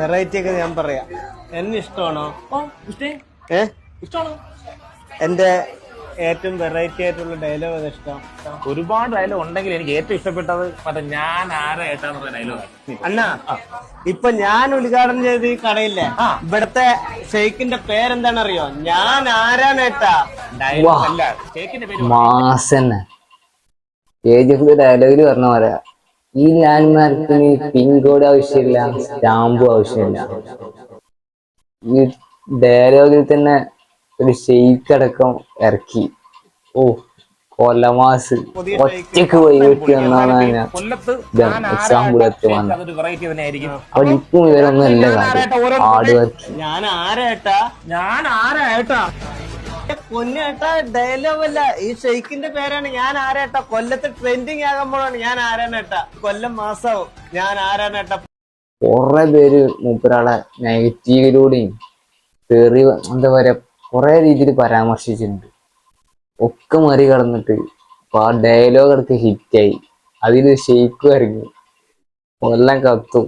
Variety ഒക്കെ ഞാൻ പറയാം. എന്നെ ഇഷ്ടമാണോ? ഇഷ്ടമാണോ? എന്റെ ഏറ്റവും വെറൈറ്റി ആയിട്ടുള്ള ഡയലോഗ് ഇഷ്ടം. ഒരുപാട് ഡയലോഗ് ഉണ്ടെങ്കിൽ എനിക്ക് ഏറ്റവും ഇഷ്ടപ്പെട്ടത് മറ്റേ ഞാൻ ആരാ ഏട്ടാന്നുള്ള ഡയലോഗ്. അണ്ണാ, ഇപ്പൊ ഞാൻ ഉദ്ഘാടനം ചെയ്ത ഈ കടയില്ലേ, ഇവിടത്തെ ഷെയ്ഖിന്റെ പേരെന്താണെന്നറിയോ? ഞാൻ ആരാനേട്ടാ. ഡയലോഗ് അല്ല, ഷേക്കിന്റെ പേര് മാസന്നെ KGF ഡയലോഗിൽ പറഞ്ഞ പറയാ, ഈ ലാൻഡ്മാർക്കിന് പിൻകോഡ് ആവശ്യമില്ല, സ്റ്റാമ്പും ആവശ്യമില്ല. ഈ ഡയലോഗിൽ തന്നെ ഒരു ഷെയ്ക്ക് അടക്കം ഇറക്കി. ഓ, കൊല്ലമാസ് ഒറ്റക്ക് വൈകിട്ട് വന്നാണ് ഞാൻ എക്സാമ്പിൾ എത്തി വന്നത്. അപ്പൊ ഇപ്പം ഇവരൊന്നും അല്ല കാര്യം, ഹാർഡ് വർക്ക്. ഞാൻ ആരാട്ടാ പൊന്നേട്ടാ, ഡയലോഗ് അല്ല, ഈ ഷെയ്ഖിന്റെ പേരാണ് ഞാൻ ആരാട്ടാ. കൊല്ലത്ത് ട്രെൻഡിങ് ആകുമ്പോഴാണ് ഞാൻ ആരാനേട്ടാ. കൊല്ലം മാസാവും ഞാൻ ആരാനേട്ടാ. കുറെ പേര് മൂപ്പരാളെ നെഗറ്റീവിലൂടെയും തെറി എന്താ പറയാ കുറെ രീതിയിൽ പരാമർശിച്ചിട്ടുണ്ട്. ഒക്കെ മറികടന്നിട്ട് ഇപ്പൊ ആ ഡയലോഗ് അടക്കം ഹിറ്റായി. അതില് ഷെയ്ക്കും ഇറങ്ങി, കൊല്ലം കത്തും.